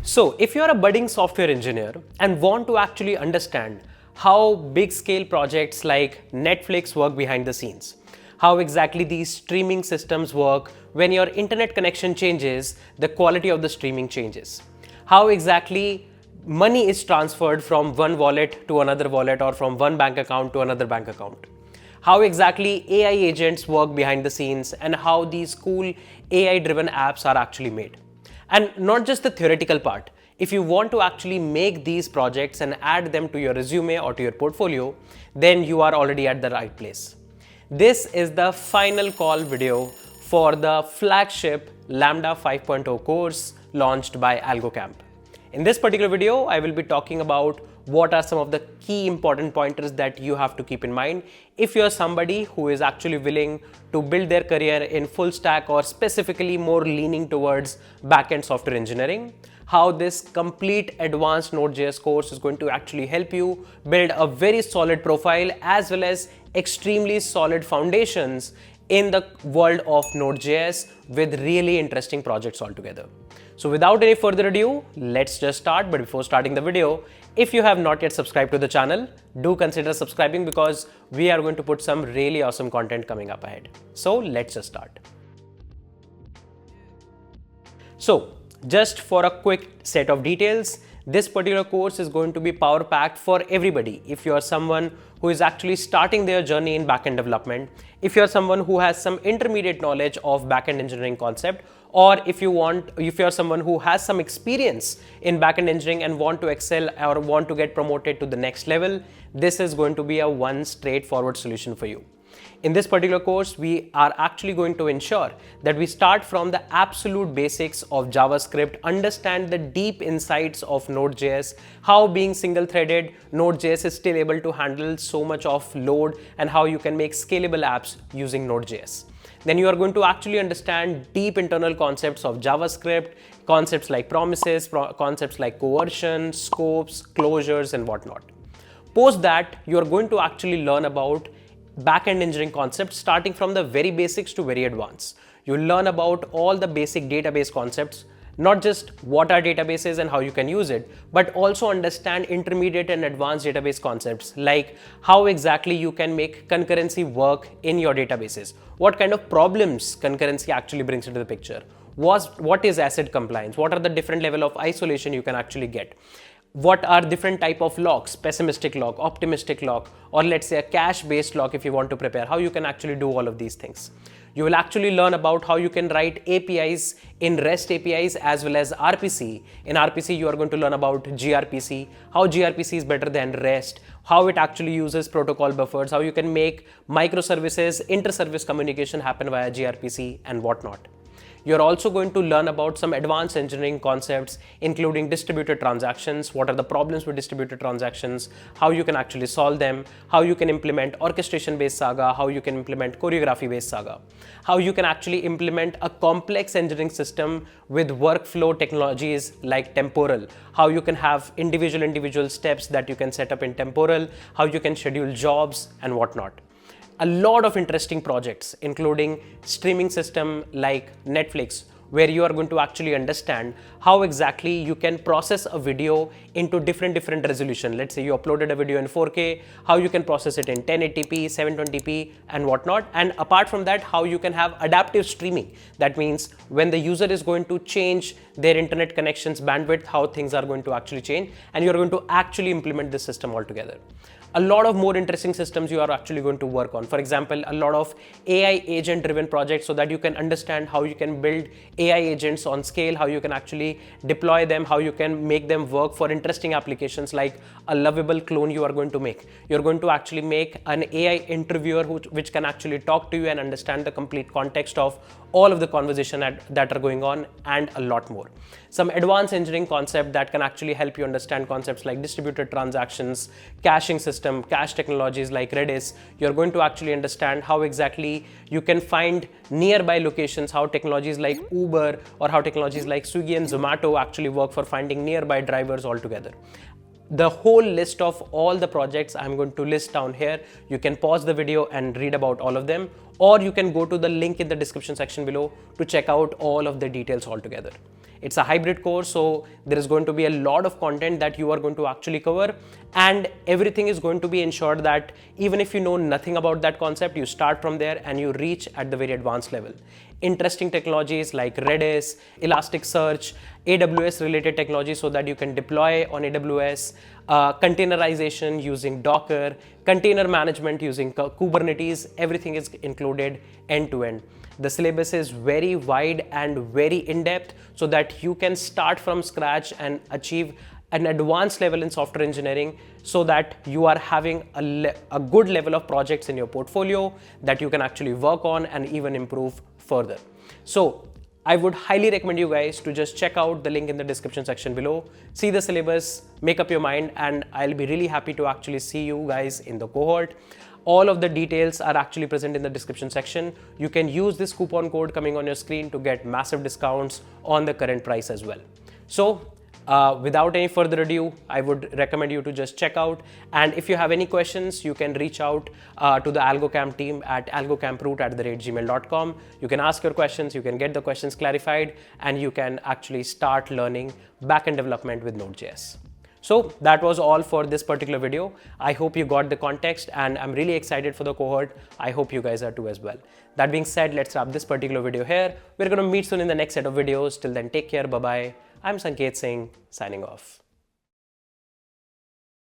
So, if you're a budding software engineer and want to actually understand how big scale projects like Netflix work behind the scenes, how exactly these streaming systems work, when your internet connection changes, the quality of the streaming changes, how exactly money is transferred from one wallet to another wallet or from one bank account to another bank account, how exactly AI agents work behind the scenes, and how these cool AI driven apps are actually made. And not just the theoretical part. If you want to actually make these projects and add them to your resume or to your portfolio, then you are already at the right place. This is the final call video for the flagship Lambda 5.0 course launched by Algocamp. In this particular video, I will be talking about what are some of the key important pointers that you have to keep in mind if you're somebody who is actually willing to build their career in full stack or specifically more leaning towards backend software engineering, how this complete advanced Node.js course is going to actually help you build a very solid profile as well as extremely solid foundations in the world of Node.js with really interesting projects altogether. So without any further ado, let's just start. But before starting the video, if you have not yet subscribed to the channel, do consider subscribing because we are going to put some really awesome content coming up ahead. So let's just start. So just for a quick set of details, this particular course is going to be power packed for everybody. If you are someone who is actually starting their journey in backend development, if you are someone who has some intermediate knowledge of backend engineering concept, or if you are someone who has some experience in backend engineering and want to excel or want to get promoted to the next level, this is going to be a one straightforward solution for you. In this particular course, we are actually going to ensure that we start from the absolute basics of JavaScript, understand the deep insights of Node.js, how being single-threaded, Node.js is still able to handle so much of load, and how you can make scalable apps using Node.js. Then you are going to actually understand deep internal concepts of JavaScript, concepts like promises, concepts like coercion, scopes, closures, and whatnot. Post that, you are going to actually learn about backend engineering concepts starting from the very basics to very advanced. You'll learn about all the basic database concepts, not just what are databases and how you can use it, but also understand intermediate and advanced database concepts like how exactly you can make concurrency work in your databases, what kind of problems concurrency actually brings into the picture, what is asset compliance, what are the different level of isolation you can actually get, what are different type of locks, pessimistic lock, optimistic lock, or let's say a cache-based lock if you want to prepare, how you can actually do all of these things. You will actually learn about how you can write APIs in REST APIs as well as RPC. In RPC, you are going to learn about gRPC, how gRPC is better than REST, how it actually uses protocol buffers, how you can make microservices, inter-service communication happen via gRPC and whatnot. You're also going to learn about some advanced engineering concepts, including distributed transactions, what are the problems with distributed transactions, how you can actually solve them, how you can implement orchestration-based Saga, how you can implement choreography-based Saga, how you can actually implement a complex engineering system with workflow technologies like temporal, how you can have individual steps that you can set up in temporal, how you can schedule jobs and whatnot. A lot of interesting projects, including streaming system like Netflix, where you are going to actually understand how exactly you can process a video into different resolution. Let's say you uploaded a video in 4K, how you can process it in 1080p, 720p and whatnot. And apart from that, how you can have adaptive streaming. That means when the user is going to change their internet connections bandwidth, how things are going to actually change, and you're going to actually implement this system altogether. A lot of more interesting systems you are actually going to work on. For example, a lot of AI agent driven projects so that you can understand how you can build AI agents on scale, how you can actually deploy them, how you can make them work for interesting applications like a lovable clone you are going to make. You're going to actually make an AI interviewer which can actually talk to you and understand the complete context of all of the conversation that are going on and a lot more. Some advanced engineering concept that can actually help you understand concepts like distributed transactions, caching system, cache technologies like Redis. You're going to actually understand how exactly you can find nearby locations, how technologies like Uber or how technologies like Swiggy and Zomato actually work for finding nearby drivers altogether. The whole list of all the projects I'm going to list down here. You can pause the video and read about all of them, or you can go to the link in the description section below to check out all of the details altogether. It's a hybrid course, so there is going to be a lot of content that you are going to actually cover, and everything is going to be ensured that even if you know nothing about that concept, you start from there and you reach at the very advanced level. Interesting technologies like Redis, Elasticsearch, AWS related technologies so that you can deploy on AWS, containerization using Docker, container management using Kubernetes, everything is included end to end. The syllabus is very wide and very in-depth so that you can start from scratch and achieve an advanced level in software engineering, so that you are having a good level of projects in your portfolio that you can actually work on and even improve further. So I would highly recommend you guys to just check out the link in the description section below, see the syllabus, make up your mind, and I'll be really happy to actually see you guys in the cohort. All of the details are actually present in the description section. You can use this coupon code coming on your screen to get massive discounts on the current price as well. So without any further ado, I would recommend you to just check out. And if you have any questions, you can reach out to the Algocamp team at algocamproot@gmail.com. You can ask your questions, you can get the questions clarified, and you can actually start learning backend development with Node.js. So that was all for this particular video. I hope you got the context, and I'm really excited for the cohort. I hope you guys are too as well. That being said, let's wrap this particular video here. We're going to meet soon in the next set of videos. Till then, take care. Bye-bye. I'm Sanket Singh, signing off.